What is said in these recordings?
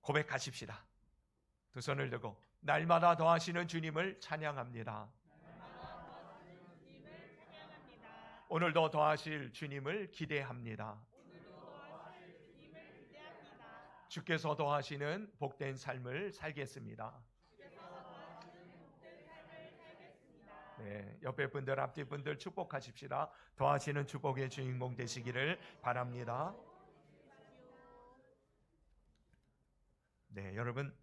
고백하십시다. 두 손을 들고 날마다 더하시는 주님을 찬양합니다. 오늘도 더하실 주님을 기대합니다. 주께서 더하시는 복된 삶을 살겠습니다. 네, 옆에 분들, 앞뒤 분들 축복하십시다. 더하시는 축복의 주인공 되시기를 바랍니다. 네, 여러분,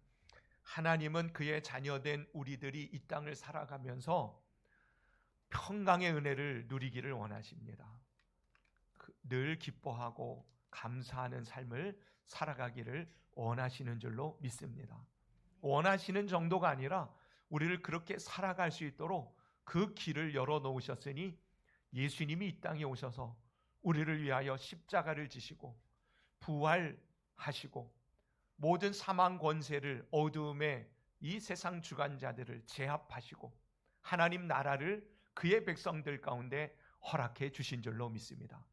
하나님은 그의 자녀된 우리들이 이 땅을 살아가면서 평강의 은혜를 누리기를 원하십니다. 늘 기뻐하고 감사하는 삶을 살아가기를 원하시는 줄로 믿습니다. 원하시는 정도가 아니라 우리를 그렇게 살아갈 수 있도록 그 길을 열어놓으셨으니 예수님이 이 땅에 오셔서 우리를 위하여 십자가를 지시고 부활하시고 모든 사망 권세를, 어두움의 이 세상 주관자들을 제압하시고 하나님 나라를 그의 백성들 가운데 허락해 주신 줄로 믿습니다.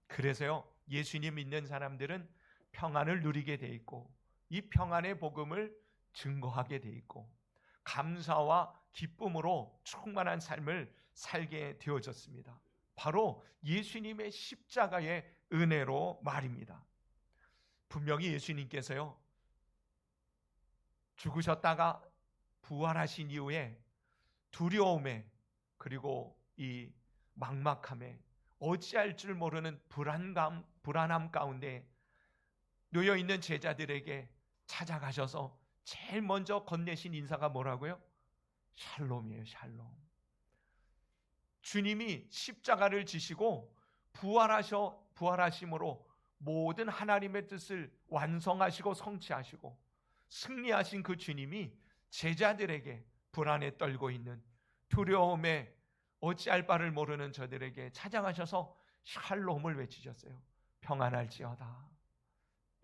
그래서요, 예수님 믿는 사람들은 평안을 누리게 돼 있고 이 평안의 복음을 증거하게 돼 있고 감사와 기쁨으로 충만한 삶을 살게 되어졌습니다. 바로 예수님의 십자가의 은혜로 말입니다. 분명히 예수님께서요, 죽으셨다가 부활하신 이후에 두려움에 그리고 이 막막함에 어찌할 줄 모르는 불안함 가운데 놓여있는 제자들에게 찾아가셔서 제일 먼저 건네신 인사가 뭐라고요? 샬롬이에요. 샬롬. 주님이 십자가를 지시고 부활하심으로 모든 하나님의 뜻을 완성하시고 성취하시고 승리하신 그 주님이 제자들에게 불안에 떨고 있는 두려움에 어찌할 바를 모르는 저들에게 찾아가셔서 샬롬을 외치셨어요. 평안할지어다.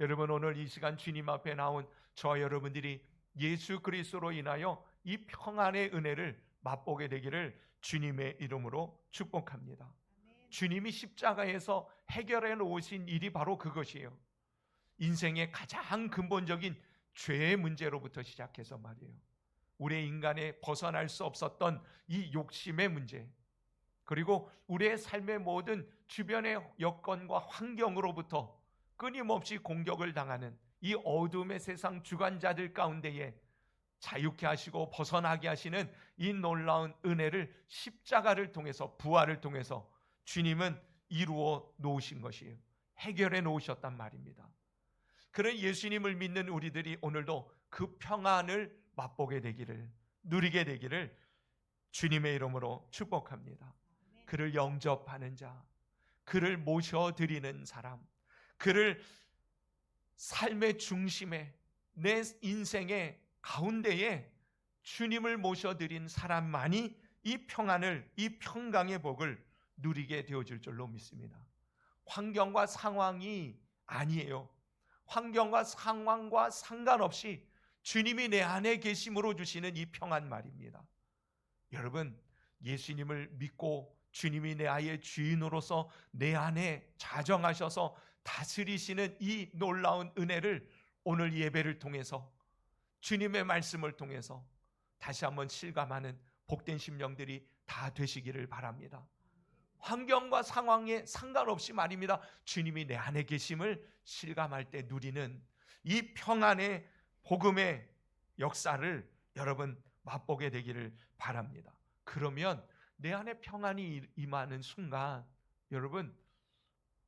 여러분, 오늘 이 시간 주님 앞에 나온 저와 여러분들이 예수 그리스도로 인하여 이 평안의 은혜를 맛보게 되기를 주님의 이름으로 축복합니다. 주님이 십자가에서 해결해 놓으신 일이 바로 그것이에요. 인생의 가장 근본적인 죄의 문제로부터 시작해서 말이에요. 우리의 인간에 벗어날 수 없었던 이 욕심의 문제, 그리고 우리의 삶의 모든 주변의 여건과 환경으로부터 끊임없이 공격을 당하는 이 어둠의 세상 주관자들 가운데에 자유케 하시고 벗어나게 하시는 이 놀라운 은혜를 십자가를 통해서, 부활을 통해서 주님은 이루어 놓으신 것이에요. 해결해 놓으셨단 말입니다. 그런 예수님을 믿는 우리들이 오늘도 그 평안을 맛보게 되기를, 누리게 되기를 주님의 이름으로 축복합니다. 그를 영접하는 자, 그를 모셔드리는 사람, 그를 삶의 중심에, 내 인생의 가운데에 주님을 모셔드린 사람만이 이 평안을, 이 평강의 복을 누리게 되어질 줄로 믿습니다. 환경과 상황이 아니에요. 환경과 상황과 상관없이 주님이 내 안에 계심으로 주시는 이 평안 말입니다. 여러분, 예수님을 믿고 주님이 내 아이의 주인으로서 내 안에 자정하셔서 다스리시는 이 놀라운 은혜를 오늘 예배를 통해서, 주님의 말씀을 통해서 다시 한번 실감하는 복된 심령들이 다 되시기를 바랍니다. 환경과 상황에 상관없이 말입니다. 주님이 내 안에 계심을 실감할 때 누리는 이 평안의 복음의 역사를 여러분 맛보게 되기를 바랍니다. 그러면 내 안에 평안이 임하는 순간 여러분,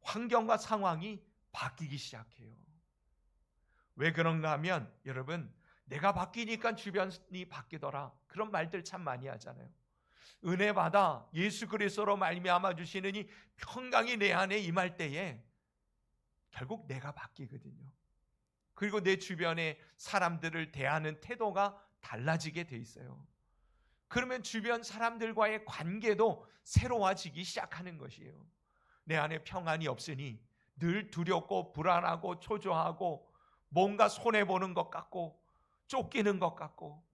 환경과 상황이 바뀌기 시작해요. 왜 그런가 하면 여러분, 내가 바뀌니까 주변이 바뀌더라, 그런 말들 참 많이 하잖아요. 은혜 받아 예수 그리스도로 말미암아 주시는 이 평강이 내 안에 임할 때에 결국 내가 바뀌거든요. 그리고 내 주변의 사람들을 대하는 태도가 달라지게 돼 있어요. 그러면 주변 사람들과의 관계도 새로워지기 시작하는 것이에요. 내 안에 평안이 없으니 늘 두렵고 불안하고 초조하고 뭔가 손해보는 것 같고 쫓기는 것 같고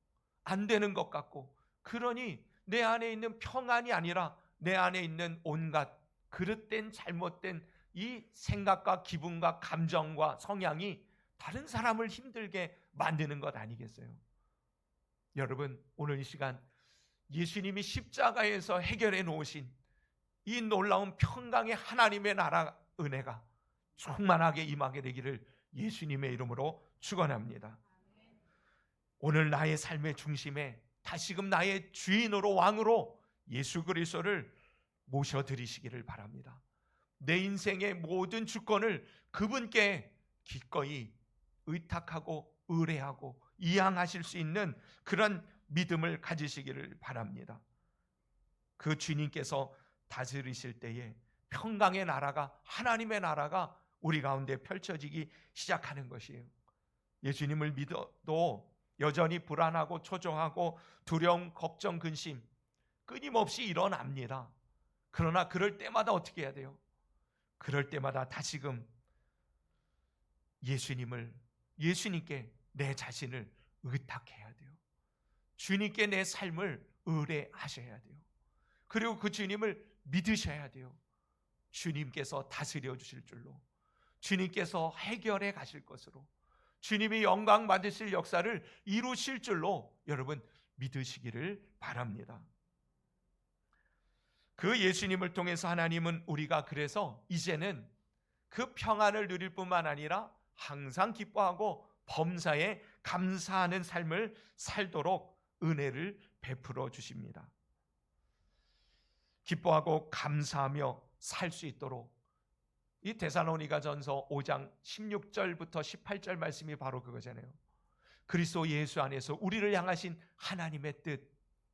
안 되는 것 같고, 그러니 내 안에 있는 평안이 아니라 내 안에 있는 온갖 그릇된 잘못된 이 생각과 기분과 감정과 성향이 다른 사람을 힘들게 만드는 것 아니겠어요? 여러분, 오늘 이 시간 예수님이 십자가에서 해결해 놓으신 이 놀라운 평강의 하나님의 나라 은혜가 충만하게 임하게 되기를 예수님의 이름으로 축원합니다. 오늘 나의 삶의 중심에 다시금 나의 주인으로 왕으로 예수 그리스도를 모셔드리시기를 바랍니다. 내 인생의 모든 주권을 그분께 기꺼이 의탁하고 의뢰하고 이양하실 수 있는 그런 믿음을 가지시기를 바랍니다. 그 주님께서 다스리실 때에 평강의 나라가, 하나님의 나라가 우리 가운데 펼쳐지기 시작하는 것이에요. 예수님을 믿어도 여전히 불안하고 초조하고 두려움, 걱정, 근심 끊임없이 일어납니다. 그러나 그럴 때마다 어떻게 해야 돼요? 그럴 때마다 다시금 예수님께 내 자신을 의탁해야 돼요. 주님께 내 삶을 의뢰하셔야 돼요. 그리고 그 주님을 믿으셔야 돼요. 주님께서 다스려 주실 줄로, 주님께서 해결해 가실 것으로, 주님이 영광 받으실 역사를 이루실 줄로 여러분 믿으시기를 바랍니다. 그 예수님을 통해서 하나님은 우리가 그래서 이제는 그 평안을 누릴 뿐만 아니라 항상 기뻐하고 범사에 감사하는 삶을 살도록 은혜를 베풀어 주십니다. 기뻐하고 감사하며 살 수 있도록 이 데살로니가전서 5장 16절부터 18절 말씀이 바로 그거잖아요. 그리스도 예수 안에서 우리를 향하신 하나님의 뜻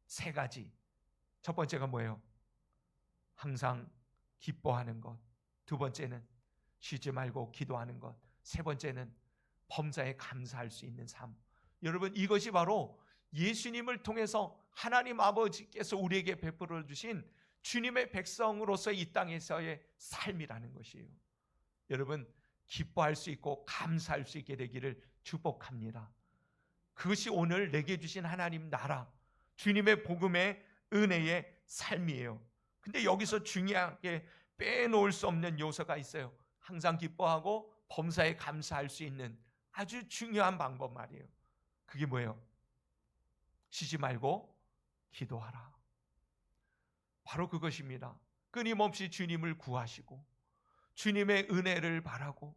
세 가지. 첫 번째가 뭐예요? 항상 기뻐하는 것. 두 번째는 쉬지 말고 기도하는 것. 세 번째는 범사에 감사할 수 있는 삶. 여러분, 이것이 바로 예수님을 통해서 하나님 아버지께서 우리에게 베풀어 주신 주님의 백성으로서 이 땅에서의 삶이라는 것이에요. 여러분, 기뻐할 수 있고 감사할 수 있게 되기를 축복합니다. 그것이 오늘 내게 주신 하나님 나라, 주님의 복음의 은혜의 삶이에요. 근데 여기서 중요하게 빼놓을 수 없는 요소가 있어요. 항상 기뻐하고 범사에 감사할 수 있는 아주 중요한 방법 말이에요. 그게 뭐예요? 쉬지 말고 기도하라. 바로 그것입니다. 끊임없이 주님을 구하시고 주님의 은혜를 바라고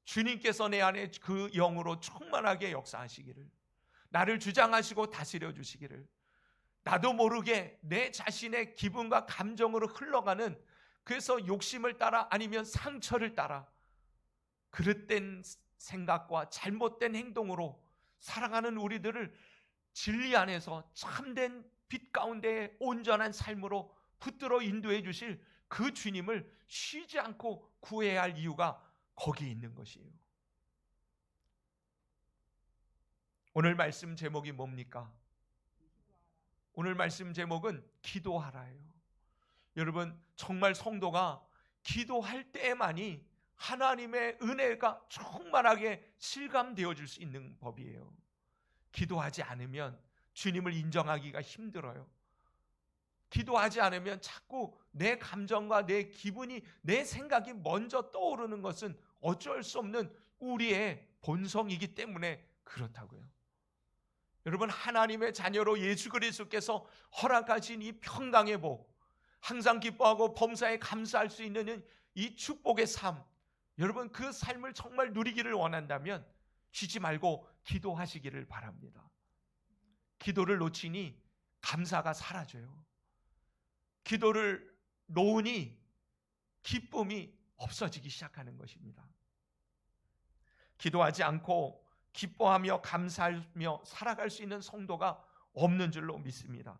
주님께서 내 안에 그 영으로 충만하게 역사하시기를, 나를 주장하시고 다스려 주시기를, 나도 모르게 내 자신의 기분과 감정으로 흘러가는, 그래서 욕심을 따라 아니면 상처를 따라 그릇된 생각과 잘못된 행동으로 살아가는 우리들을 진리 안에서 참된 빛 가운데 온전한 삶으로 붙들어 인도해 주실 그 주님을 쉬지 않고 구해야 할 이유가 거기 있는 것이에요. 오늘 말씀 제목이 뭡니까? 오늘 말씀 제목은 기도하라예요. 여러분, 정말 성도가 기도할 때만이 하나님의 은혜가 충만하게 실감되어질 수 있는 법이에요. 기도하지 않으면 주님을 인정하기가 힘들어요. 기도하지 않으면 자꾸 내 감정과 내 기분이, 내 생각이 먼저 떠오르는 것은 어쩔 수 없는 우리의 본성이기 때문에 그렇다고요. 여러분, 하나님의 자녀로 예수 그리스도께서 허락하신 이 평강의 복, 항상 기뻐하고 범사에 감사할 수 있는 이 축복의 삶, 여러분 그 삶을 정말 누리기를 원한다면 쉬지 말고 기도하시기를 바랍니다. 기도를 놓치니 감사가 사라져요. 기도를 놓으니 기쁨이 없어지기 시작하는 것입니다. 기도하지 않고 기뻐하며 감사하며 살아갈 수 있는 성도가 없는 줄로 믿습니다.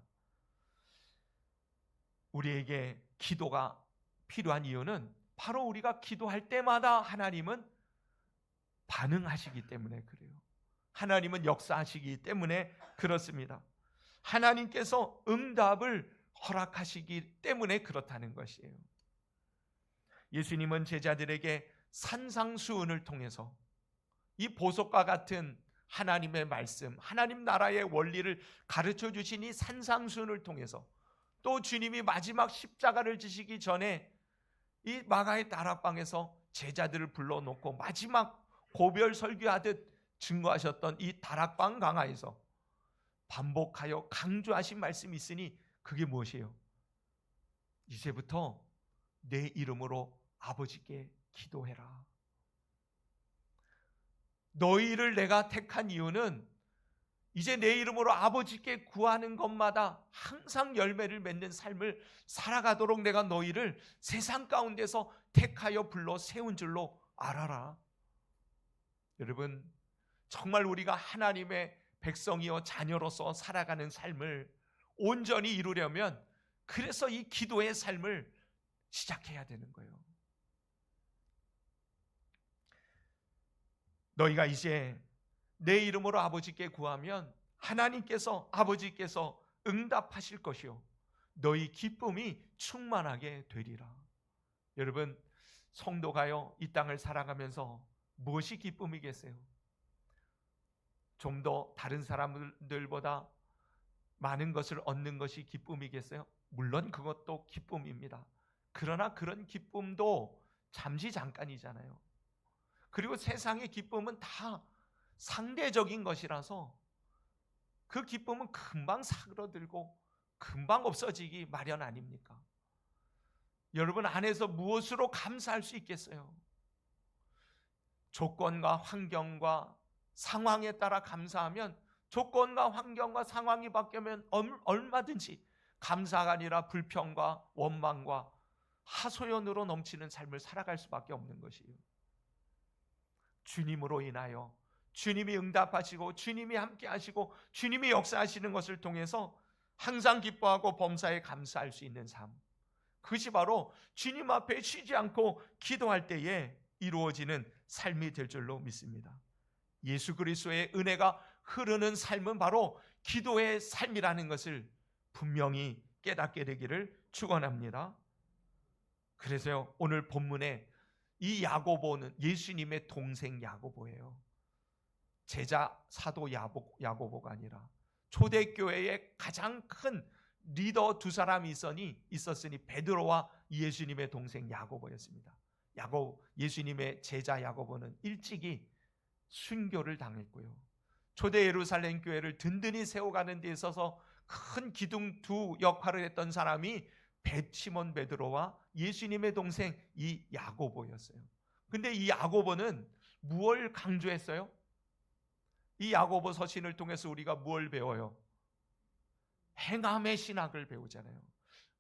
우리에게 기도가 필요한 이유는 바로 우리가 기도할 때마다 하나님은 반응하시기 때문에 그래요. 하나님은 역사하시기 때문에 그렇습니다. 하나님께서 응답을 허락하시기 때문에 그렇다는 것이에요. 예수님은 제자들에게 산상수훈을 통해서 이 보석과 같은 하나님의 말씀, 하나님 나라의 원리를 가르쳐 주신 이 산상수훈을 통해서, 또 주님이 마지막 십자가를 지시기 전에 이 마가의 다락방에서 제자들을 불러놓고 마지막 고별 설교하듯 증거하셨던 이 다락방 강화에서 반복하여 강조하신 말씀이 있으니 그게 무엇이에요? 이제부터 내 이름으로 아버지께 기도해라. 너희를 내가 택한 이유는 이제 내 이름으로 아버지께 구하는 것마다 항상 열매를 맺는 삶을 살아가도록 내가 너희를 세상 가운데서 택하여 불러 세운 줄로 알아라. 여러분, 정말 우리가 하나님의 백성이요 자녀로서 살아가는 삶을 온전히 이루려면 그래서 이 기도의 삶을 시작해야 되는 거예요. 너희가 이제 내 이름으로 아버지께 구하면 하나님께서 아버지께서 응답하실 것이요 너희 기쁨이 충만하게 되리라. 여러분, 성도가요 이 땅을 살아가면서 무엇이 기쁨이겠어요? 좀 더 다른 사람들보다 많은 것을 얻는 것이 기쁨이겠어요? 물론 그것도 기쁨입니다. 그러나 그런 기쁨도 잠시 잠깐이잖아요. 그리고 세상의 기쁨은 다 상대적인 것이라서 그 기쁨은 금방 사그러들고 금방 없어지기 마련 아닙니까? 여러분 안에서 무엇으로 감사할 수 있겠어요? 조건과 환경과 상황에 따라 감사하면 조건과 환경과 상황이 바뀌면 얼마든지 감사가 아니라 불평과 원망과 하소연으로 넘치는 삶을 살아갈 수밖에 없는 것이에요. 주님으로 인하여 주님이 응답하시고 주님이 함께 하시고 주님이 역사하시는 것을 통해서 항상 기뻐하고 범사에 감사할 수 있는 삶, 그것이 바로 주님 앞에 쉬지 않고 기도할 때에 이루어지는 삶이 될 줄로 믿습니다. 예수 그리스도의 은혜가 흐르는 삶은 바로 기도의 삶이라는 것을 분명히 깨닫게 되기를 축원합니다. 그래서요 오늘 본문에 이 야고보는 예수님의 동생 야고보예요. 제자 사도 야고보가 아니라 초대교회의 가장 큰 리더 두 사람이 있었으니 베드로와 예수님의 동생 야고보였습니다. 예수님의 제자 야고보는 일찍이 순교를 당했고요. 초대 예루살렘 교회를 든든히 세워가는 데 있어서 큰 기둥 두 역할을 했던 사람이 시몬 베드로와 예수님의 동생 이 야고보였어요. 근데 이 야고보는 무엇을 강조했어요? 이 야고보 서신을 통해서 우리가 무엇을 배워요? 행함의 신학을 배우잖아요.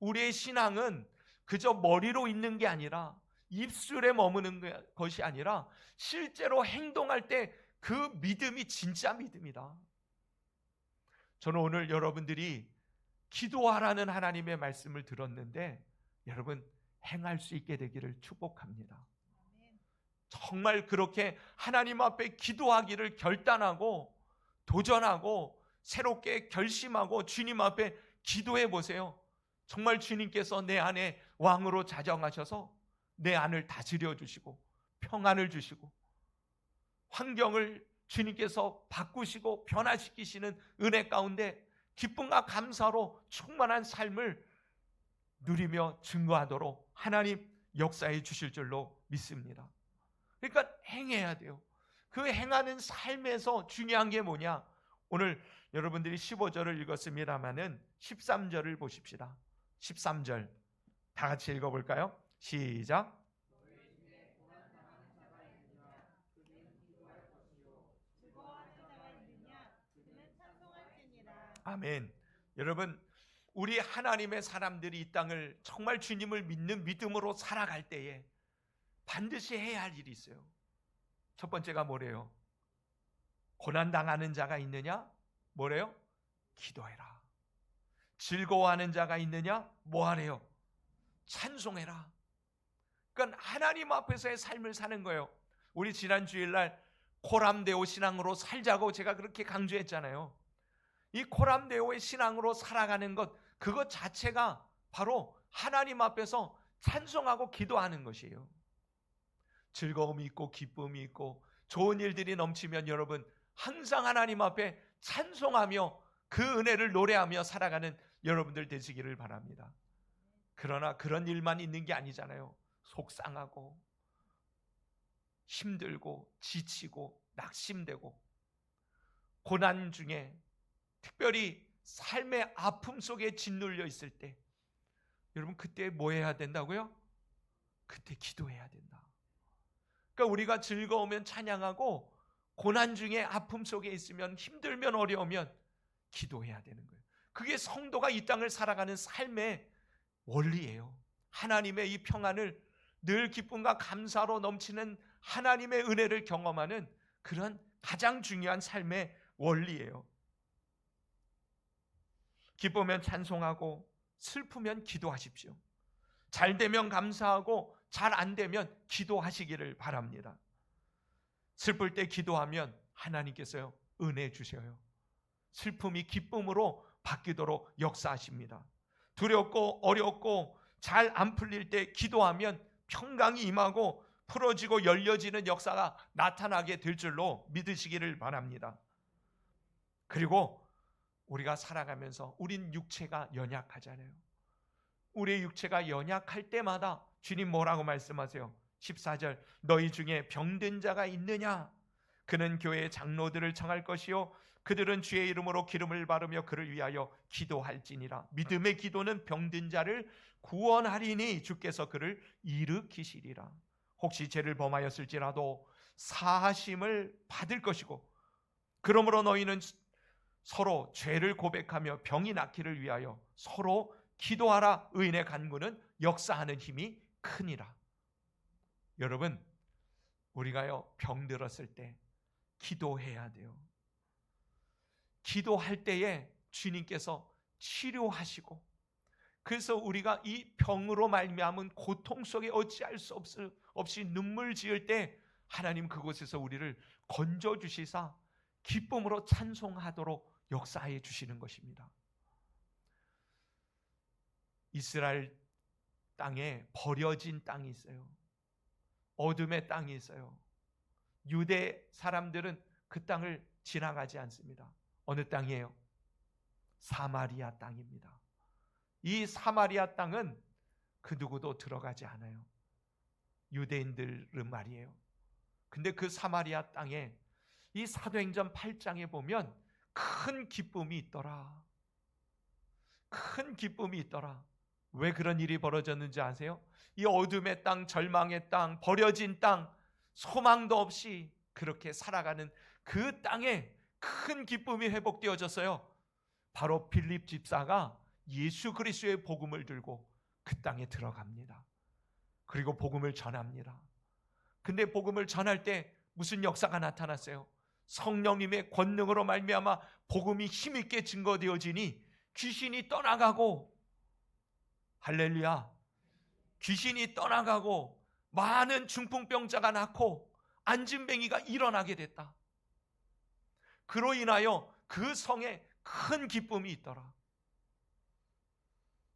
우리의 신앙은 그저 머리로 있는 게 아니라 입술에 머무는 것이 아니라 실제로 행동할 때 그 믿음이 진짜 믿음이다. 저는 오늘 여러분들이 기도하라는 하나님의 말씀을 들었는데 여러분 행할 수 있게 되기를 축복합니다. 정말 그렇게 하나님 앞에 기도하기를 결단하고 도전하고 새롭게 결심하고 주님 앞에 기도해 보세요. 정말 주님께서 내 안에 왕으로 자정하셔서 내 안을 다스려 주시고 평안을 주시고 환경을 주님께서 바꾸시고 변화시키시는 은혜 가운데 기쁨과 감사로 충만한 삶을 누리며 증거하도록 하나님 역사해 주실 줄로 믿습니다. 그러니까 행해야 돼요. 그 행하는 삶에서 중요한 게 뭐냐? 오늘 여러분들이 15절을 읽었습니다마는 13절을 보십시다. 13절 다 같이 읽어볼까요? 시작. 아멘. 여러분 우리 하나님의 사람들이 이 땅을 정말 주님을 믿는 믿음으로 살아갈 때에 반드시 해야 할 일이 있어요. 첫 번째가 뭐래요? 고난당하는 자가 있느냐? 뭐래요? 기도해라. 즐거워하는 자가 있느냐? 뭐하래요? 찬송해라. 그러니까 하나님 앞에서의 삶을 사는 거예요. 우리 지난 주일날 코람데오 신앙으로 살자고 제가 그렇게 강조했잖아요. 이 코람데오의 신앙으로 살아가는 것, 그것 자체가 바로 하나님 앞에서 찬송하고 기도하는 것이에요. 즐거움이 있고 기쁨이 있고 좋은 일들이 넘치면 여러분 항상 하나님 앞에 찬송하며 그 은혜를 노래하며 살아가는 여러분들 되시기를 바랍니다. 그러나 그런 일만 있는 게 아니잖아요. 속상하고 힘들고 지치고 낙심되고 고난 중에 특별히 삶의 아픔 속에 짓눌려 있을 때 여러분 그때 뭐 해야 된다고요? 그때 기도해야 된다. 그러니까 우리가 즐거우면 찬양하고 고난 중에 아픔 속에 있으면 힘들면 어려우면 기도해야 되는 거예요. 그게 성도가 이 땅을 살아가는 삶의 원리예요. 하나님의 이 평안을 늘 기쁨과 감사로 넘치는 하나님의 은혜를 경험하는 그런 가장 중요한 삶의 원리예요. 기쁘면 찬송하고 슬프면 기도하십시오. 잘 되면 감사하고 잘 안 되면 기도하시기를 바랍니다. 슬플 때 기도하면 하나님께서요 은혜 주셔요. 슬픔이 기쁨으로 바뀌도록 역사하십니다. 두렵고 어렵고 잘 안 풀릴 때 기도하면 평강이 임하고 풀어지고 열려지는 역사가 나타나게 될 줄로 믿으시기를 바랍니다. 그리고 우리가 살아가면서 우린 육체가 연약하잖아요. 우리의 육체가 연약할 때마다 주님 뭐라고 말씀하세요? 14절 너희 중에 병든 자가 있느냐? 그는 교회의 장로들을 청할 것이요 그들은 주의 이름으로 기름을 바르며 그를 위하여 기도할지니라. 믿음의 기도는 병든 자를 구원하리니 주께서 그를 일으키시리라. 혹시 죄를 범하였을지라도 사하심을 받을 것이고 그러므로 너희는 서로 죄를 고백하며 병이 낫기를 위하여 서로 기도하라. 의인의 간구는 역사하는 힘이 크니라. 여러분 우리가요 병들었을 때 기도해야 돼요. 기도할 때에 주님께서 치료하시고 그래서 우리가 이 병으로 말미암은 고통 속에 어찌할 수 없이 눈물 지을 때 하나님 그곳에서 우리를 건져주시사 기쁨으로 찬송하도록 역사해 주시는 것입니다. 이스라엘 땅에 버려진 땅이 있어요. 어둠의 땅이 있어요. 유대 사람들은 그 땅을 지나가지 않습니다. 어느 땅이에요? 사마리아 땅입니다. 이 사마리아 땅은 그 누구도 들어가지 않아요. 유대인들은 말이에요. 근데 그 사마리아 땅에 이 사도행전 8장에 보면 큰 기쁨이 있더라. 큰 기쁨이 있더라. 왜 그런 일이 벌어졌는지 아세요? 이 어둠의 땅, 절망의 땅, 버려진 땅, 소망도 없이 그렇게 살아가는 그 땅에 큰 기쁨이 회복되어졌어요. 바로 빌립 집사가 예수 그리스도의 복음을 들고 그 땅에 들어갑니다. 그리고 복음을 전합니다. 근데 복음을 전할 때 무슨 역사가 나타났어요? 성령님의 권능으로 말미암아 복음이 힘있게 증거되어지니 귀신이 떠나가고, 할렐루야, 귀신이 떠나가고 많은 중풍병자가 낫고 안진뱅이가 일어나게 됐다. 그로 인하여 그 성에 큰 기쁨이 있더라.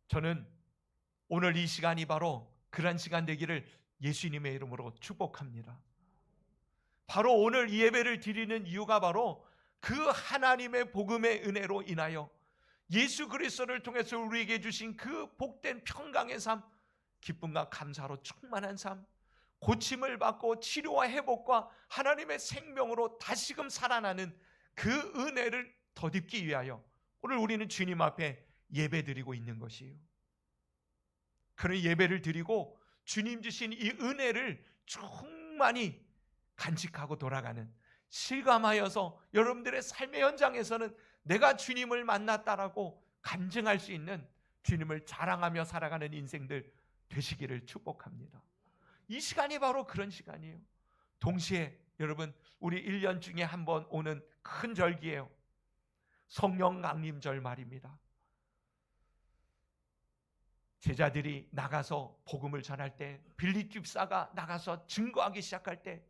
저는 오늘 이 시간이 바로 그런 시간 되기를 예수님의 이름으로 축복합니다. 바로 오늘 이 예배를 드리는 이유가 바로 그 하나님의 복음의 은혜로 인하여 예수 그리스도를 통해서 우리에게 주신 그 복된 평강의 삶, 기쁨과 감사로 충만한 삶, 고침을 받고 치료와 회복과 하나님의 생명으로 다시금 살아나는 그 은혜를 덧입기 위하여 오늘 우리는 주님 앞에 예배드리고 있는 것이에요. 그런 예배를 드리고 주님 주신 이 은혜를 충만히 간직하고 돌아가는, 실감하여서 여러분들의 삶의 현장에서는 내가 주님을 만났다라고 간증할 수 있는, 주님을 자랑하며 살아가는 인생들 되시기를 축복합니다. 이 시간이 바로 그런 시간이에요. 동시에 여러분, 우리 1년 중에 한 번 오는 큰 절기예요. 성령 강림절 말입니다. 제자들이 나가서 복음을 전할 때, 빌립 집사가 나가서 증거하기 시작할 때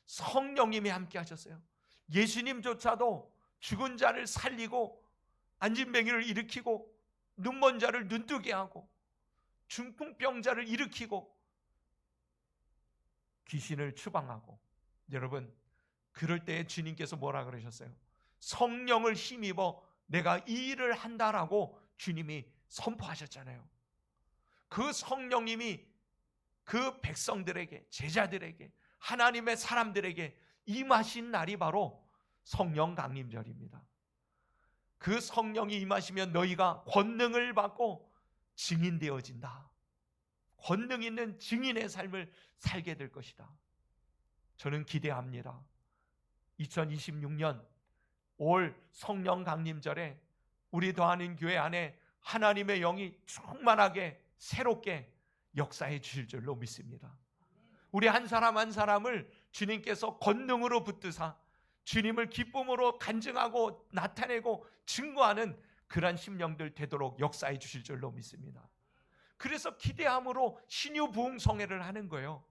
성령님이 함께 하셨어요. 예수님조차도 죽은 자를 살리고 안진뱅이를 일으키고 눈먼 자를 눈뜨게 하고 중풍병자를 일으키고 귀신을 추방하고, 여러분 그럴 때 주님께서 뭐라 그러셨어요? 성령을 힘입어 내가 이 일을 한다라고 주님이 선포하셨잖아요. 그 성령님이 그 백성들에게, 제자들에게 하나님의 사람들에게 임하신 날이 바로 성령 강림절입니다. 그 성령이 임하시면 너희가 권능을 받고 증인되어진다. 권능 있는 증인의 삶을 살게 될 것이다. 저는 기대합니다. 2026년 올 성령 강림절에 우리 더하는 교회 안에 하나님의 영이 충만하게 새롭게 역사해 주실 줄로 믿습니다. 우리 한 사람 한 사람을 주님께서 권능으로 붙드사 주님을 기쁨으로 간증하고 나타내고 증거하는 그러한 심령들 되도록 역사해 주실 줄로 믿습니다. 그래서 기대함으로 신유부흥성회를 하는 거예요.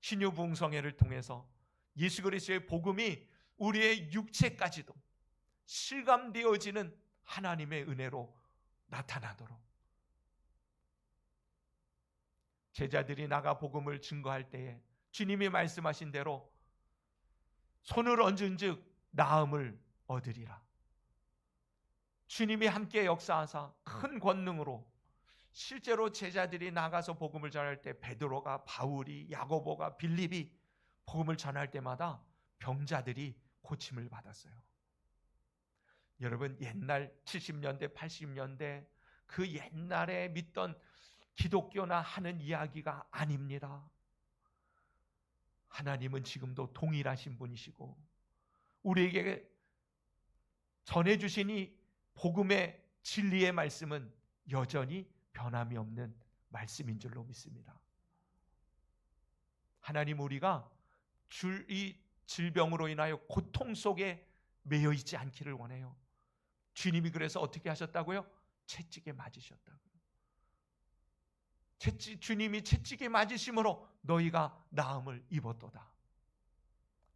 신유부흥성회를 통해서 예수 그리스도의 복음이 우리의 육체까지도 실감되어지는 하나님의 은혜로 나타나도록 제자들이 나가 복음을 증거할 때에 주님이 말씀하신 대로 손을 얹은 즉 나음을 얻으리라. 주님이 함께 역사하사 큰 권능으로 실제로 제자들이 나가서 복음을 전할 때 베드로가, 바울이, 야고보가, 빌립이 복음을 전할 때마다 병자들이 고침을 받았어요. 여러분, 옛날 70년대, 80년대 그 옛날에 믿던 기독교나 하는 이야기가 아닙니다. 하나님은 지금도 동일하신 분이시고 우리에게 전해주신 이 복음의 진리의 말씀은 여전히 변함이 없는 말씀인 줄로 믿습니다. 하나님, 우리가 이 질병으로 인하여 고통 속에 매여 있지 않기를 원해요. 주님이 그래서 어떻게 하셨다고요? 채찍에 맞으셨다고요. 주님이 채찍에 맞으심으로 너희가 나음을 입었도다.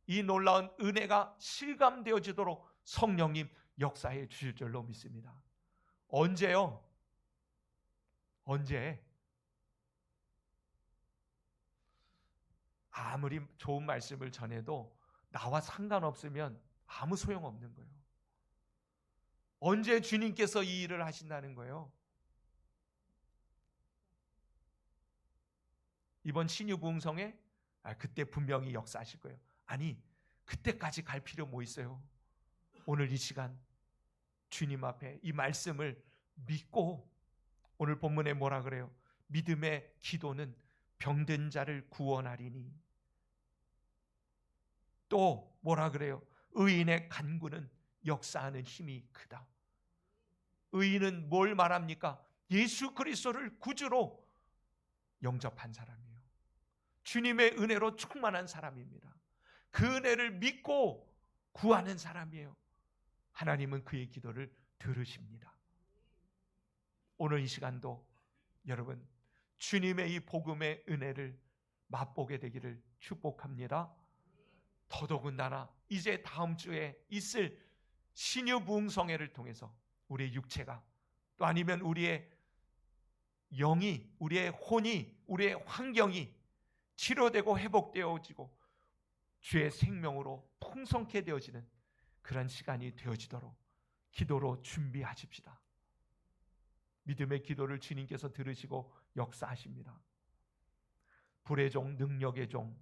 이 놀라운 은혜가 실감되어지도록 성령님 역사해 주실 줄로 믿습니다. 언제요? 언제? 아무리 좋은 말씀을 전해도 나와 상관없으면 아무 소용없는 거예요. 언제 주님께서 이 일을 하신다는 거예요? 이번 신유부흥성에 그때 분명히 역사하실 거예요. 아니, 그때까지 갈 필요 뭐 있어요? 오늘 이 시간 주님 앞에 이 말씀을 믿고, 오늘 본문에 뭐라 그래요? 믿음의 기도는 병든 자를 구원하리니, 또 뭐라 그래요? 의인의 간구는 역사하는 힘이 크다. 의인은 뭘 말합니까? 예수 그리스도를 구주로 영접한 사람이에요. 주님의 은혜로 충만한 사람입니다. 그 은혜를 믿고 구하는 사람이에요. 하나님은 그의 기도를 들으십니다. 오늘 이 시간도 여러분 주님의 이 복음의 은혜를 맛보게 되기를 축복합니다. 더더군다나 이제 다음 주에 있을 신유부흥성회를 통해서 우리의 육체가, 또 아니면 우리의 영이, 우리의 혼이, 우리의 환경이 치료되고 회복되어지고 주의 생명으로 풍성케 되어지는 그런 시간이 되어지도록 기도로 준비하십시다. 믿음의 기도를 주님께서 들으시고 역사하십니다. 불의 종, 능력의 종,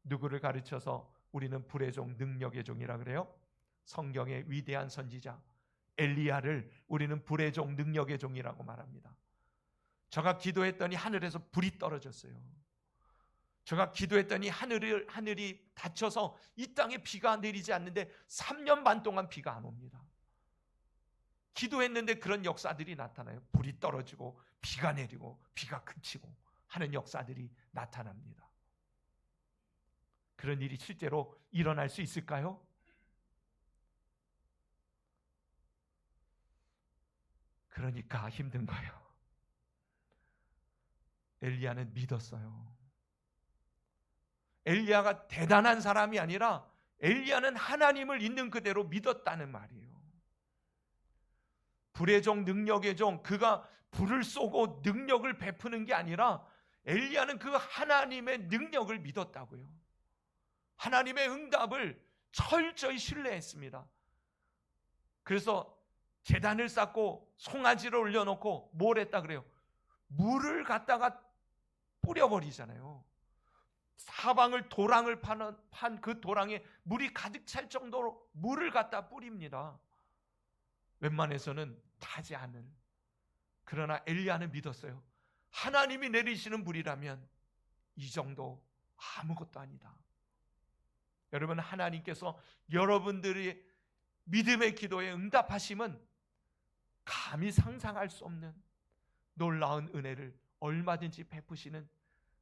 누구를 가르쳐서 우리는 불의 종, 능력의 종이라 그래요? 성경의 위대한 선지자 엘리야를 우리는 불의 종, 능력의 종이라고 말합니다. 저가 기도했더니 하늘에서 불이 떨어졌어요. 저가 기도했더니 하늘이 닫혀서 이 땅에 비가 내리지 않는데 3년 반 동안 비가 안 옵니다. 기도했는데 그런 역사들이 나타나요. 불이 떨어지고 비가 내리고 비가 그치고 하는 역사들이 나타납니다. 그런 일이 실제로 일어날 수 있을까요? 그러니까 힘든 거예요. 엘리야는 믿었어요. 엘리야가 대단한 사람이 아니라 엘리야는 하나님을 있는 그대로 믿었다는 말이에요. 불의 종, 능력의 종, 그가 불을 쏘고 능력을 베푸는 게 아니라 엘리야는 그 하나님의 능력을 믿었다고요. 하나님의 응답을 철저히 신뢰했습니다. 그래서 제단을 쌓고 송아지를 올려놓고 뭘 했다 그래요? 물을 갖다가 뿌려버리잖아요. 사방을 도랑을 판 그 도랑에 물이 가득 찰 정도로 물을 갖다 뿌립니다. 웬만해서는 타지 않을. 그러나 엘리야는 믿었어요. 하나님이 내리시는 불이라면 이 정도 아무것도 아니다. 여러분, 하나님께서 여러분들의 믿음의 기도에 응답하심은 감히 상상할 수 없는 놀라운 은혜를 얼마든지 베푸시는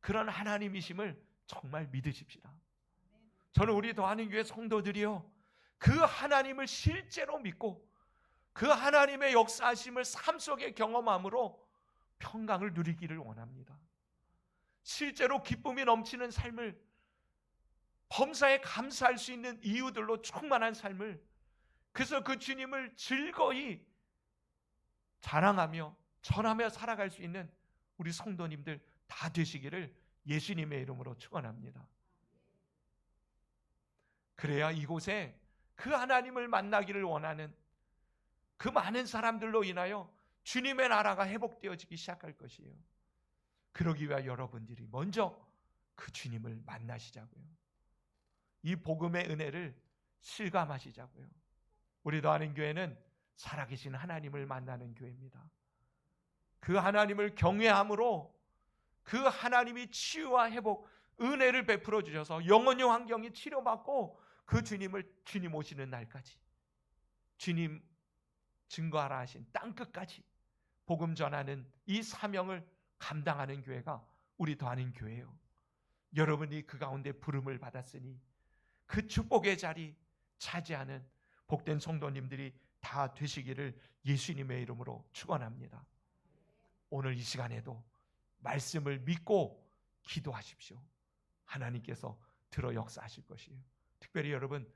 그런 하나님이심을 정말 믿으십시다. 저는 우리 더하는 교회 성도들이요, 그 하나님을 실제로 믿고 그 하나님의 역사하심을 삶 속에 경험함으로 평강을 누리기를 원합니다. 실제로 기쁨이 넘치는 삶을, 범사에 감사할 수 있는 이유들로 충만한 삶을, 그래서 그 주님을 즐거이 자랑하며 전하며 살아갈 수 있는 우리 성도님들 다 되시기를 예수님의 이름으로 축원합니다. 그래야 이곳에 그 하나님을 만나기를 원하는 그 많은 사람들로 인하여 주님의 나라가 회복되어지기 시작할 것이에요. 그러기 위해 여러분들이 먼저 그 주님을 만나시자고요. 이 복음의 은혜를 실감하시자고요. 우리 더하는 교회는 살아계신 하나님을 만나는 교회입니다. 그 하나님을 경외함으로 그 하나님이 치유와 회복, 은혜를 베풀어 주셔서 영혼의 환경이 치료받고 그 주님 오시는 날까지, 주님 증거하라 하신 땅끝까지 복음 전하는 이 사명을 감당하는 교회가 우리 더하는 교회예요. 여러분이 그 가운데 부름을 받았으니 그 축복의 자리 차지하는 복된 성도님들이 다 되시기를 예수님의 이름으로 축원합니다. 오늘 이 시간에도 말씀을 믿고 기도하십시오. 하나님께서 들어 역사하실 것이에요. 특별히 여러분,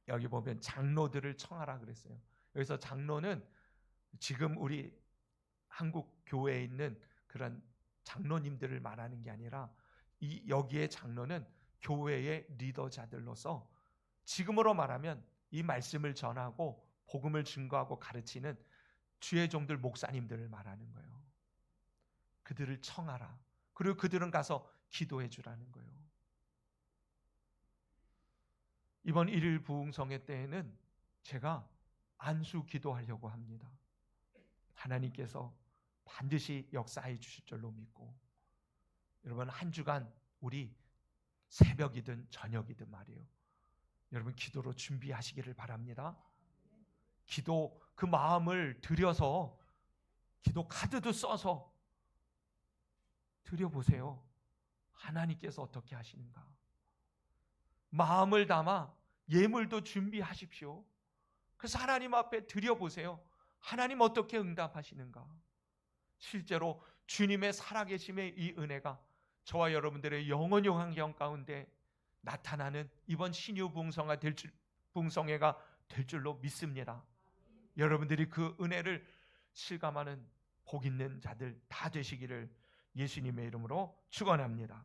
여기 보면 장로들을 청하라 그랬어요. 여기서 장로는 지금 우리 한국 교회에 있는 그런 장로님들을 말하는 게 아니라 여기에 장로는 교회의 리더자들로서 지금으로 말하면 이 말씀을 전하고 복음을 증거하고 가르치는 주의 종들 목사님들을 말하는 거예요. 그들을 청하라. 그리고 그들은 가서 기도해 주라는 거예요. 이번 1일 부흥성회 때에는 제가 안수 기도하려고 합니다. 하나님께서 반드시 역사해 주실 줄로 믿고, 여러분 한 주간 우리 새벽이든 저녁이든 말이에요, 여러분 기도로 준비하시기를 바랍니다. 기도 그 마음을 들여서 기도 카드도 써서 드려보세요. 하나님께서 어떻게 하시는가. 마음을 담아 예물도 준비하십시오. 그래서 하나님 앞에 드려보세요. 하나님 어떻게 응답하시는가. 실제로 주님의 살아계심의 이 은혜가 저와 여러분들의 영혼의 환경 가운데 나타나는 이번 신유 부흥성회가 될 줄로 믿습니다. 여러분들이 그 은혜를 실감하는 복 있는 자들 다 되시기를 예수님의 이름으로 축원합니다.